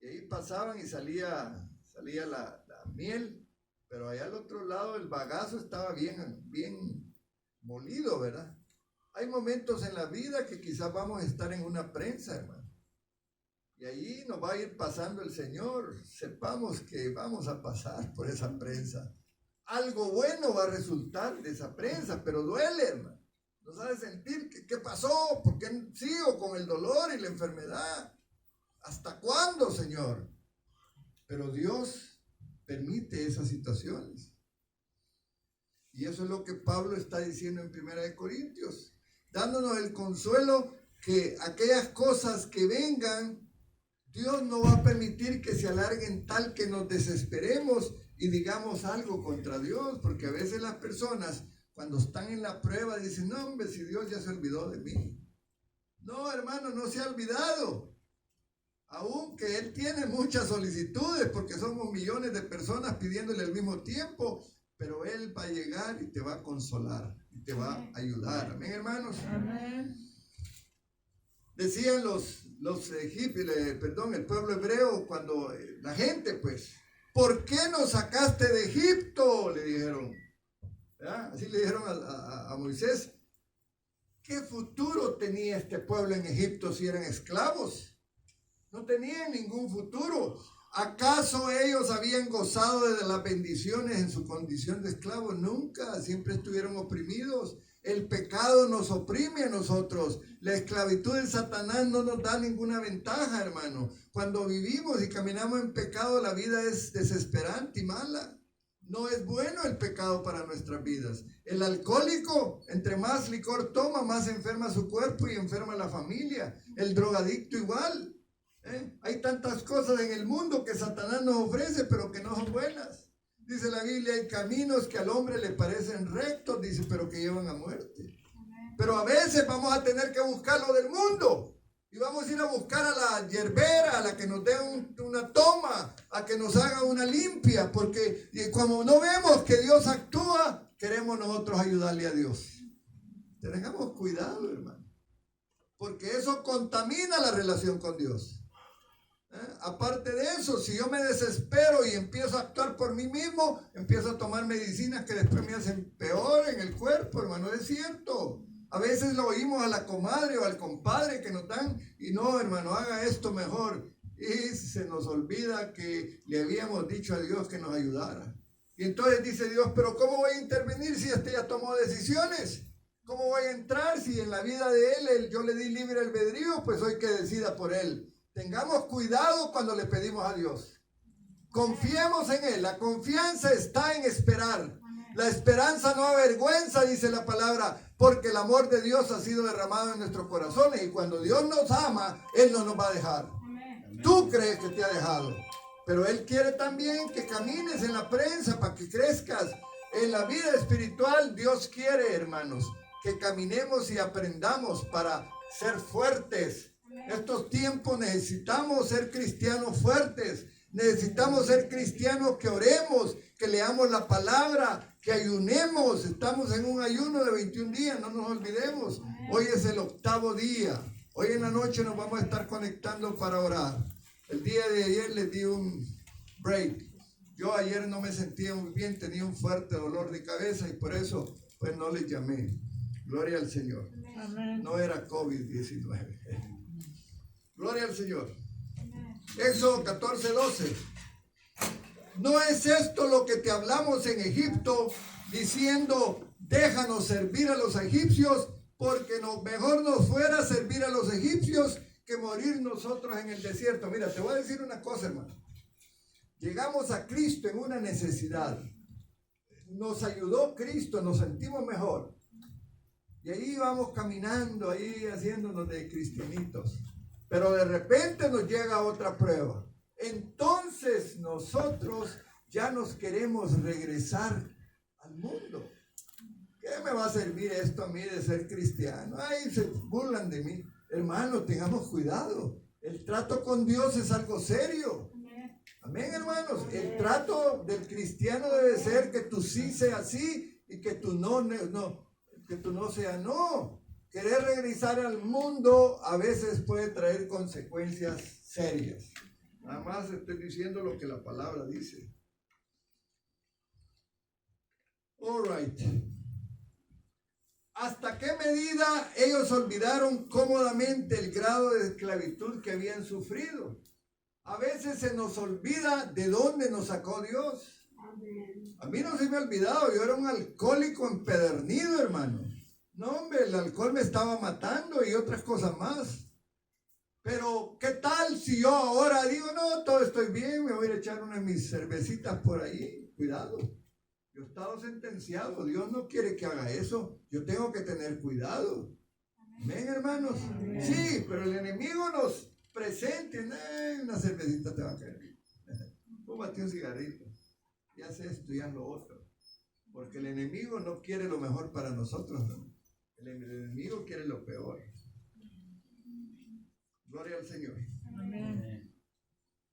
y ahí pasaban y salía la miel, pero allá al otro lado el bagazo estaba bien molido, ¿verdad? Hay momentos en la vida que quizás vamos a estar en una prensa, hermano. Y ahí nos va a ir pasando el Señor. Sepamos que vamos a pasar por esa prensa. Algo bueno va a resultar de esa prensa, pero duele, hermano. No sabes sentir qué pasó, por qué sigo con el dolor y la enfermedad. ¿Hasta cuándo, Señor? Pero Dios permite esas situaciones. Y eso es lo que Pablo está diciendo en 1 Corintios, dándonos el consuelo que aquellas cosas que vengan, Dios no va a permitir que se alarguen tal que nos desesperemos y digamos algo contra Dios, porque a veces las personas cuando están en la prueba dicen, no hombre, si Dios ya se olvidó de mí. No, hermano, no se ha olvidado. Aunque Él tiene muchas solicitudes, porque somos millones de personas pidiéndole al mismo tiempo, pero Él va a llegar y te va a consolar y te va a ayudar. Amén, hermanos. Amén. Decían el pueblo hebreo, cuando la gente, pues, ¿por qué nos sacaste de Egipto? Le dijeron. ¿Verdad? Así le dijeron a Moisés. ¿Qué futuro tenía este pueblo en Egipto si eran esclavos? No tenían ningún futuro. ¿Acaso ellos habían gozado de las bendiciones en su condición de esclavos? Nunca, siempre estuvieron oprimidos. El pecado nos oprime a nosotros. La esclavitud de Satanás no nos da ninguna ventaja, hermano. Cuando vivimos y caminamos en pecado, la vida es desesperante y mala. No es bueno el pecado para nuestras vidas. El alcohólico, entre más licor toma, más enferma su cuerpo y enferma la familia. El drogadicto igual. Hay tantas cosas en el mundo que Satanás nos ofrece, pero que no son buenas. Dice la Biblia, hay caminos que al hombre le parecen rectos, dice, pero que llevan a muerte. Pero a veces vamos a tener que buscar lo del mundo. Y vamos a ir a buscar a la yerbera, a la que nos dé una toma, a que nos haga una limpia. Porque como no vemos que Dios actúa, queremos nosotros ayudarle a Dios. Tengamos cuidado, hermano. Porque eso contamina la relación con Dios. Aparte de eso, si yo me desespero y empiezo a actuar por mí mismo, empiezo a tomar medicinas que después me hacen peor en el cuerpo, hermano, es cierto. A veces lo oímos a la comadre o al compadre que nos dan y no, hermano, haga esto mejor. Y se nos olvida que le habíamos dicho a Dios que nos ayudara. Y entonces dice Dios, pero ¿cómo voy a intervenir si este ya tomó decisiones? ¿Cómo voy a entrar si en la vida de él yo le di libre albedrío? Pues hoy que decida por él. Tengamos cuidado cuando le pedimos a Dios. Confiemos en Él. La confianza está en esperar. La esperanza no avergüenza, dice la palabra, porque el amor de Dios ha sido derramado en nuestros corazones. Y cuando Dios nos ama, Él no nos va a dejar. Tú crees que te ha dejado, pero Él quiere también que camines en la prensa para que crezcas. En la vida espiritual, Dios quiere, hermanos, que caminemos y aprendamos para ser fuertes. Estos tiempos necesitamos ser cristianos fuertes, necesitamos ser cristianos que oremos, que leamos la palabra, que ayunemos. Estamos en un ayuno de 21 días, no nos olvidemos. Hoy es el 8º día, hoy en la noche nos vamos a estar conectando para orar. El día de ayer les di un break. Yo ayer no me sentía muy bien, tenía un fuerte dolor de cabeza y por eso pues no les llamé. Gloria al Señor. No era COVID-19. Gloria al Señor. Éxodo 14:12. ¿No es esto lo que te hablamos en Egipto, diciendo, déjanos servir a los egipcios, porque mejor nos fuera servir a los egipcios que morir nosotros en el desierto? Mira, te voy a decir una cosa, hermano. Llegamos a Cristo en una necesidad. Nos ayudó Cristo, nos sentimos mejor. Y ahí vamos caminando, ahí haciéndonos de cristianitos. Pero de repente nos llega otra prueba. Entonces nosotros ya nos queremos regresar al mundo. ¿Qué me va a servir esto a mí de ser cristiano? Ay, se burlan de mí. Hermano, tengamos cuidado. El trato con Dios es algo serio. Amén, hermanos. El trato del cristiano debe ser que tú sí sea sí y que tú no sea no. Querer regresar al mundo a veces puede traer consecuencias serias. Nada más estoy diciendo lo que la palabra dice. All right. ¿Hasta qué medida ellos olvidaron cómodamente el grado de esclavitud que habían sufrido? A veces se nos olvida de dónde nos sacó Dios. A mí no se me ha olvidado, yo era un alcohólico empedernido, hermano. No, hombre, el alcohol me estaba matando y otras cosas más. Pero, ¿qué tal si yo ahora digo, no, todo estoy bien, me voy a echar una de mis cervecitas por ahí? Cuidado. Yo he estado sentenciado. Dios no quiere que haga eso. Yo tengo que tener cuidado. Amén, hermanos. Sí, pero el enemigo nos presenta. Una cervecita te va a caer. Fúmate un cigarrito. Y haz esto y haz lo otro. Porque el enemigo no quiere lo mejor para nosotros, ¿no? El enemigo quiere lo peor. Gloria al Señor. Amén.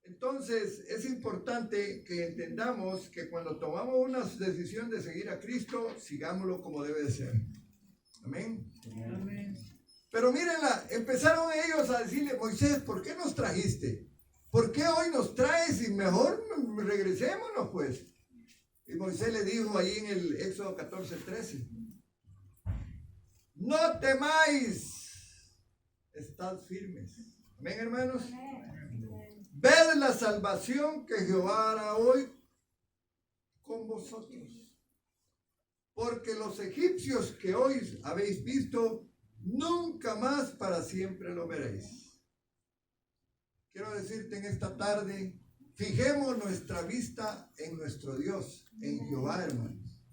Entonces, es importante que entendamos que cuando tomamos una decisión de seguir a Cristo, sigámoslo como debe de ser. Amén. Amén. Pero mírenla, empezaron ellos a decirle, Moisés, ¿por qué nos trajiste? ¿Por qué hoy nos traes y mejor regresémonos pues? Y Moisés le dijo ahí en el Éxodo 14:13, no temáis, estad firmes. Amén, hermanos. Ved la salvación que Jehová hará hoy con vosotros. Porque los egipcios que hoy habéis visto, nunca más para siempre lo veréis. Quiero decirte en esta tarde, fijemos nuestra vista en nuestro Dios, en Jehová, hermanos.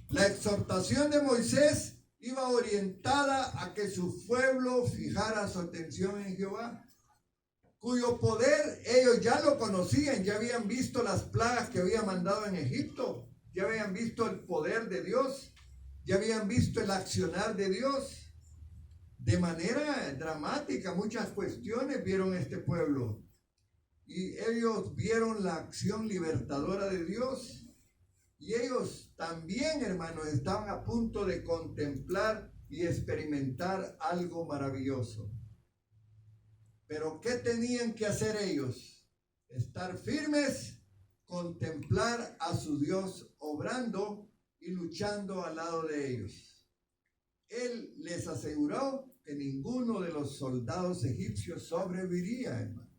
La exhortación de Moisés iba orientada a que su pueblo fijara su atención en Jehová, cuyo poder ellos ya lo conocían, ya habían visto las plagas que había mandado en Egipto, ya habían visto el poder de Dios, ya habían visto el accionar de Dios. De manera dramática, muchas cuestiones vieron este pueblo. Y ellos vieron la acción libertadora de Dios. Y ellos también, hermanos, estaban a punto de contemplar y experimentar algo maravilloso. Pero ¿qué tenían que hacer ellos? Estar firmes, contemplar a su Dios obrando y luchando al lado de ellos. Él les aseguró que ninguno de los soldados egipcios sobreviviría, hermano.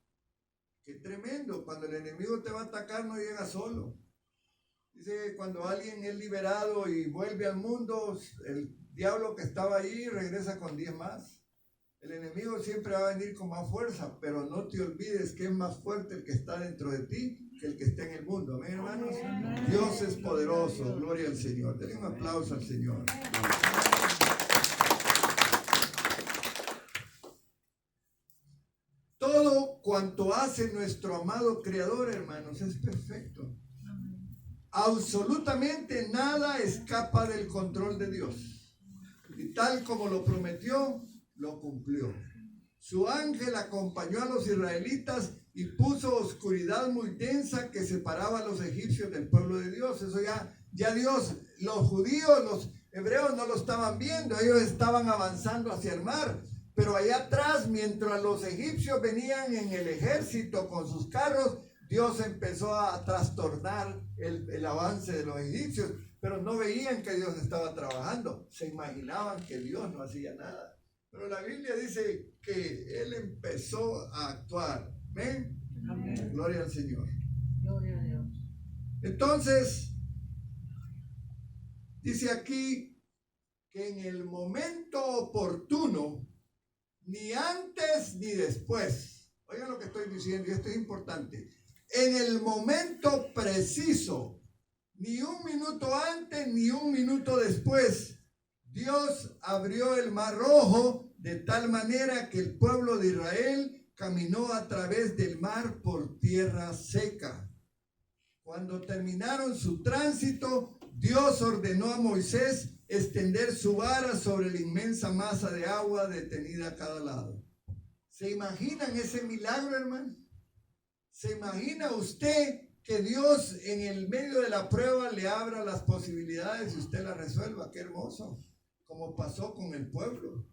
Qué tremendo, cuando el enemigo te va a atacar no llega solo. Dice, cuando alguien es liberado y vuelve al mundo, el diablo que estaba allí regresa con 10 más. El enemigo siempre va a venir con más fuerza, pero no te olvides que es más fuerte el que está dentro de ti que el que está en el mundo. Amén, hermanos. Amén. Dios es poderoso, gloria al Señor. Denle un aplauso al Señor. Todo cuanto hace nuestro amado Creador, hermanos, es perfecto. Absolutamente nada escapa del control de Dios. Y tal como lo prometió, lo cumplió. Su ángel acompañó a los israelitas y puso oscuridad muy densa que separaba a los egipcios del pueblo de Dios. Eso ya Dios, los judíos, los hebreos no lo estaban viendo, ellos estaban avanzando hacia el mar. Pero allá atrás, mientras los egipcios venían en el ejército con sus carros, Dios empezó a trastornar el avance de los egipcios. Pero no veían que Dios estaba trabajando, se imaginaban que Dios no hacía nada. Pero la Biblia dice que Él empezó a actuar. ¿Ven? Amén. Gloria al Señor. Gloria a Dios. Entonces, dice aquí que en el momento oportuno, ni antes ni después, oigan lo que estoy diciendo, y esto es importante, en el momento preciso, ni un minuto antes ni un minuto después, Dios abrió el Mar Rojo de tal manera que el pueblo de Israel caminó a través del mar por tierra seca. Cuando terminaron su tránsito, Dios ordenó a Moisés extender su vara sobre la inmensa masa de agua detenida a cada lado. ¿Se imaginan ese milagro, hermano? ¿Se imagina usted que Dios en el medio de la prueba le abra las posibilidades y usted las resuelva? ¡Qué hermoso! Como pasó con el pueblo.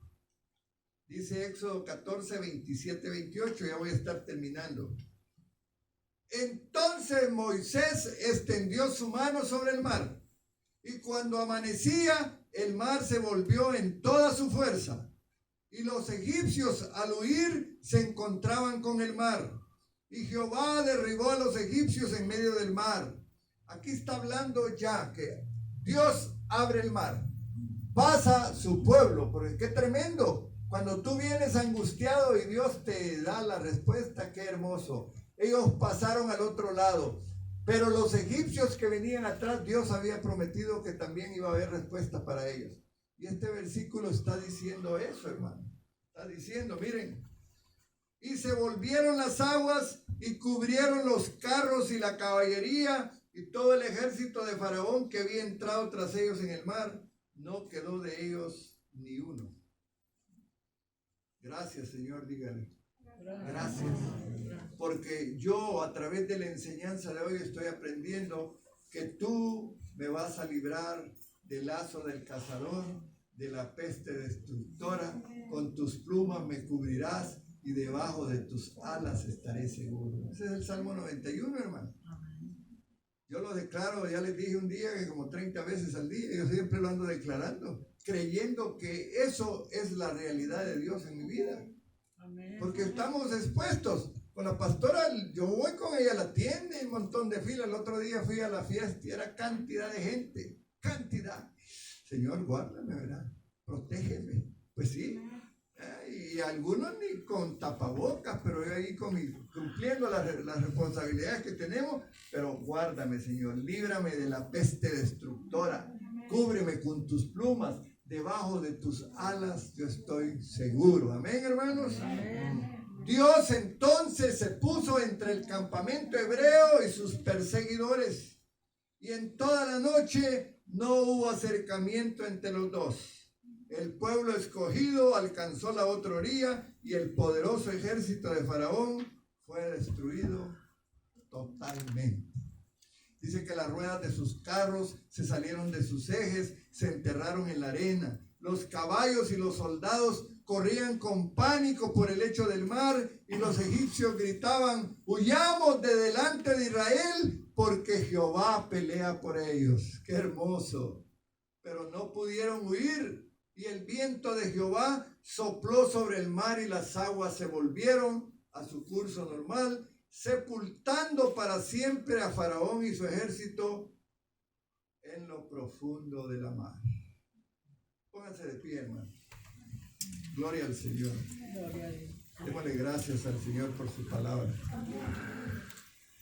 Dice Éxodo 14, 27, 28, ya voy a estar terminando. Entonces Moisés extendió su mano sobre el mar, y cuando amanecía, el mar se volvió en toda su fuerza, y los egipcios al huir se encontraban con el mar, y Jehová derribó a los egipcios en medio del mar. Aquí está hablando ya que Dios abre el mar, pasa su pueblo, porque qué tremendo. Cuando tú vienes angustiado y Dios te da la respuesta, qué hermoso. Ellos pasaron al otro lado, pero los egipcios que venían atrás, Dios había prometido que también iba a haber respuesta para ellos. Y este versículo está diciendo eso, hermano. Está diciendo, miren, y se volvieron las aguas y cubrieron los carros y la caballería y todo el ejército de Faraón que había entrado tras ellos en el mar. No quedó de ellos ni uno. Gracias, Señor, dígale. Gracias. Porque yo a través de la enseñanza de hoy estoy aprendiendo que tú me vas a librar del lazo del cazador, de la peste destructora. Con tus plumas me cubrirás y debajo de tus alas estaré seguro. Ese es el Salmo 91, hermano. Yo lo declaro, ya les dije un día que como 30 veces al día, yo siempre lo ando declarando, creyendo que eso es la realidad de Dios en mi vida. Porque estamos expuestos. Con la pastora, yo voy con ella a la tienda, un montón de filas. El otro día fui a la fiesta y era cantidad de gente, cantidad. Señor, guárdame, ¿verdad? Protégeme. Pues sí. Y algunos ni con tapabocas, pero yo ahí cumpliendo las responsabilidades que tenemos. Pero guárdame, Señor, líbrame de la peste destructora. Cúbreme con tus plumas. Debajo de tus alas yo estoy seguro. Amén, hermanos. Amén. Dios entonces se puso entre el campamento hebreo y sus perseguidores. Y en toda la noche no hubo acercamiento entre los dos. El pueblo escogido alcanzó la otra orilla y el poderoso ejército de Faraón fue destruido totalmente. Dice que las ruedas de sus carros se salieron de sus ejes, se enterraron en la arena. Los caballos y los soldados corrían con pánico por el lecho del mar y los egipcios gritaban, huyamos de delante de Israel porque Jehová pelea por ellos. ¡Qué hermoso! Pero no pudieron huir y el viento de Jehová sopló sobre el mar y las aguas se volvieron a su curso normal, sepultando para siempre a Faraón y su ejército en lo profundo de la mar. Pónganse de pie, hermano. Gloria al Señor. Démosle gracias al Señor por su palabra.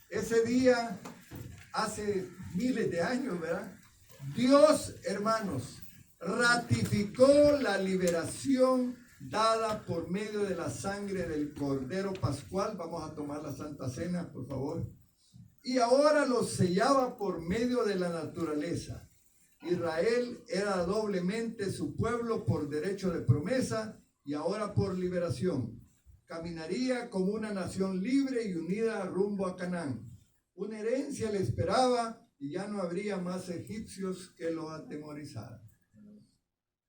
Ese día, hace miles de años, ¿verdad? Dios, hermanos, ratificó la liberación dada por medio de la sangre del Cordero Pascual. Vamos a tomar la Santa Cena, por favor. Y ahora los sellaba por medio de la naturaleza. Israel era doblemente su pueblo por derecho de promesa y ahora por liberación. Caminaría como una nación libre y unida rumbo a Canaán. Una herencia le esperaba y ya no habría más egipcios que lo atemorizaran.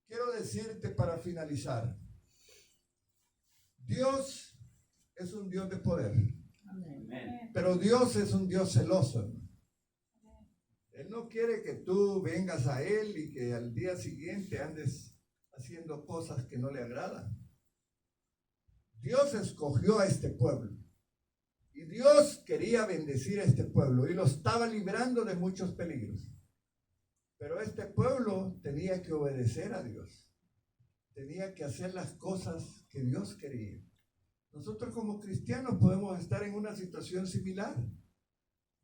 Quiero decirte para finalizar, Dios es un Dios de poder. Amén. Pero Dios es un Dios celoso, hermano. Él no quiere que tú vengas a Él y que al día siguiente andes haciendo cosas que no le agradan. Dios escogió a este pueblo. Y Dios quería bendecir a este pueblo y lo estaba librando de muchos peligros. Pero este pueblo tenía que obedecer a Dios. Tenía que hacer las cosas que Dios quería. Nosotros como cristianos podemos estar en una situación similar.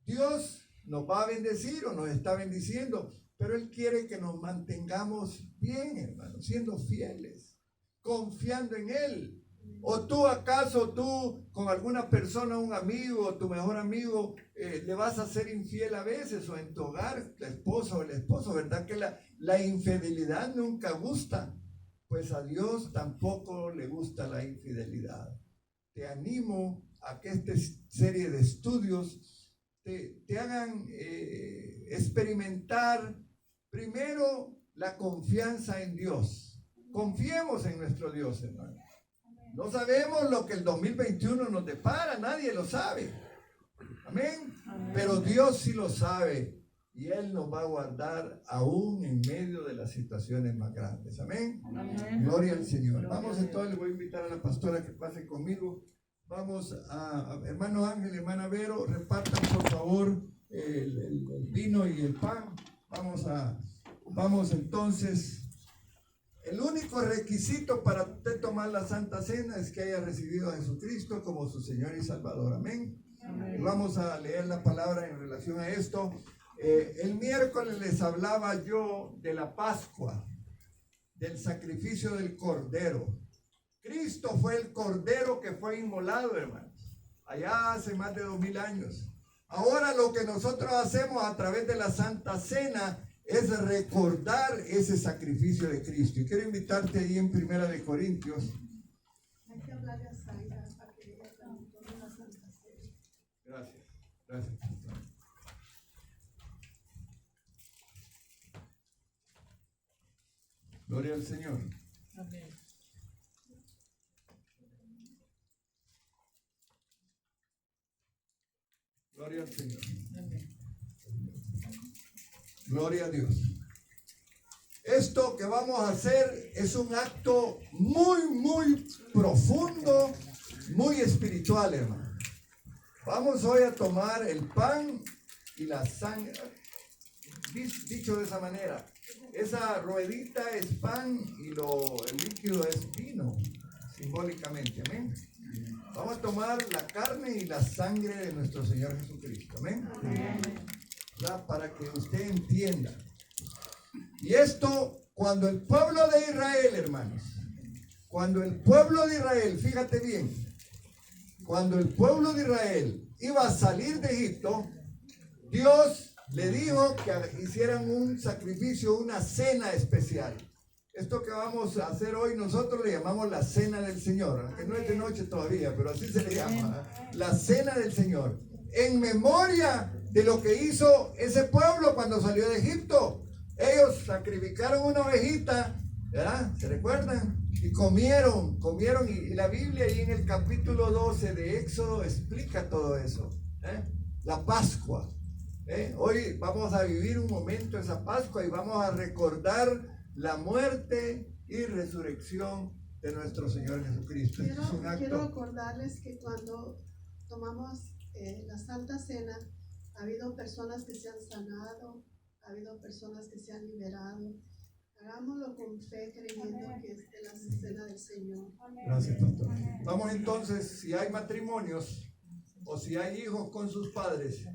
Dios nos va a bendecir o nos está bendiciendo, pero Él quiere que nos mantengamos bien, hermanos, siendo fieles, confiando en Él. ¿O tú con alguna persona, un amigo, tu mejor amigo, le vas a ser infiel a veces, o en tu hogar, la esposa o el esposo? ¿Verdad que la infidelidad nunca gusta? Pues a Dios tampoco le gusta la infidelidad. Te animo a que esta serie de estudios te hagan experimentar primero la confianza en Dios. Confiemos en nuestro Dios, hermano. No sabemos lo que el 2021 nos depara, nadie lo sabe. Amén. Pero Dios sí lo sabe y Él nos va a guardar aún en medio de las situaciones más grandes. Amén. Gloria al Señor. Vamos entonces, le voy a invitar a la pastora que pase conmigo. Vamos a hermano Ángel, hermana Vero, repartan por favor el vino y el pan. Vamos entonces. El único requisito para usted tomar la Santa Cena es que haya recibido a Jesucristo como su Señor y Salvador. Amén. Y vamos a leer la palabra en relación a esto. El miércoles les hablaba yo de la Pascua, del sacrificio del Cordero. Cristo fue el Cordero que fue inmolado, hermanos, allá hace más de 2000 años. Ahora lo que nosotros hacemos a través de la Santa Cena es recordar ese sacrificio de Cristo. Y quiero invitarte ahí en 1 Corintios. Hay que hablarle a Zaira para que ella también tome la Santa Cena. Gracias. Gloria al Señor. Amén. Gloria al Señor. Amén. Gloria a Dios. Esto que vamos a hacer es un acto muy profundo, muy espiritual, hermano. Vamos hoy a tomar el pan y la sangre. Dicho de esa manera, esa ruedita es pan y el líquido es vino, simbólicamente, amén. Vamos a tomar la carne y la sangre de nuestro Señor Jesucristo, amén. Para que usted entienda. Y esto, cuando el pueblo de Israel, hermanos, cuando el pueblo de Israel, fíjate bien, cuando el pueblo de Israel iba a salir de Egipto, Dios le dijo que hicieran un sacrificio, una cena especial. Esto que vamos a hacer hoy nosotros le llamamos la cena del Señor, aunque no es de noche todavía, pero así se le llama, la cena del Señor, en memoria de lo que hizo ese pueblo cuando salió de Egipto. Ellos sacrificaron una ovejita, ¿verdad? ¿Se recuerdan? Y comieron, y la Biblia ahí en el capítulo 12 de Éxodo explica todo eso, la Pascua. Hoy vamos a vivir un momento esa Pascua y vamos a recordar la muerte y resurrección de nuestro Señor Jesucristo. Quiero acordarles que cuando tomamos la Santa Cena, ha habido personas que se han sanado, ha habido personas que se han liberado. Hagámoslo con fe, creyendo que es de la cena del Señor. Gracias, pastor. Vamos entonces, si hay matrimonios o si hay hijos con sus padres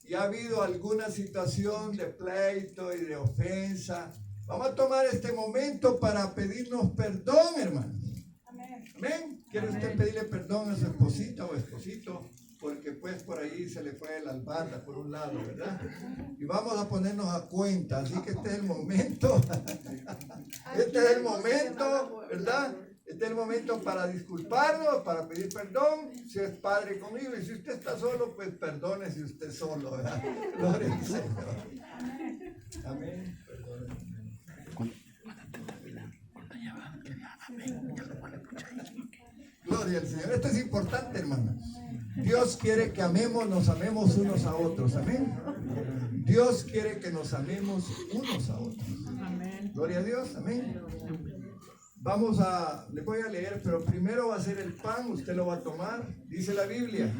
y ha habido alguna situación de pleito y de ofensa, vamos a tomar este momento para pedirnos perdón, hermanos. Amén. ¿Quiere usted pedirle perdón a su esposita o esposito? Porque pues por ahí se le fue la albarda por un lado, ¿verdad? Y vamos a ponernos a cuenta, así que este es el momento, ¿verdad? Este es el momento para disculparnos, para pedir perdón, si es padre conmigo, y si usted está solo, pues perdone si usted solo, ¿verdad? Gloria al Señor. Amén. Gloria al Señor. Esto es importante, hermano. Dios quiere que nos amemos unos a otros. Amén. Dios quiere que nos amemos unos a otros. Amén. Gloria a Dios. Amén. Le voy a leer, pero primero va a ser el pan, usted lo va a tomar. Dice la Biblia,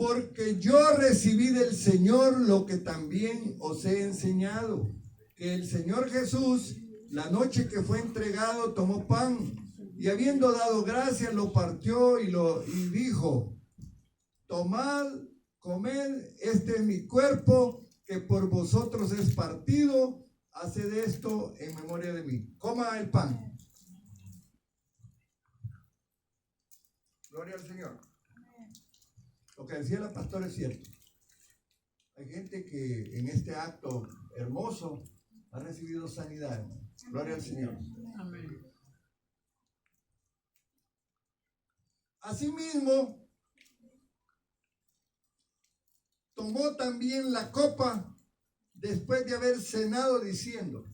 porque yo recibí del Señor lo que también os he enseñado, que el Señor Jesús, la noche que fue entregado, tomó pan y habiendo dado gracias, lo partió y dijo: tomad, comed, este es mi cuerpo que por vosotros es partido, haced esto en memoria de mí. Coma el pan. Gloria al Señor. Lo que decía la pastora es cierto. Hay gente que en este acto hermoso ha recibido sanidad, hermano. Gloria al Señor. Amén. Asimismo, tomó también la copa después de haber cenado, diciendo: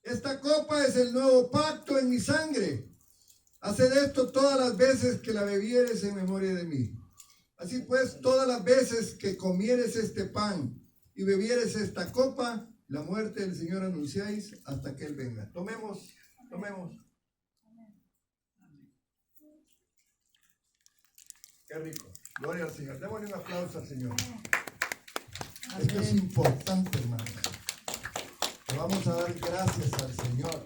esta copa es el nuevo pacto en mi sangre. Haced esto todas las veces que la bebieres en memoria de mí. Así pues, todas las veces que comieres este pan y bebieres esta copa, la muerte del Señor anunciáis hasta que Él venga. Tomemos. Qué rico. Gloria al Señor. Démosle un aplauso al Señor. Esto es importante, hermano. Le vamos a dar gracias al Señor.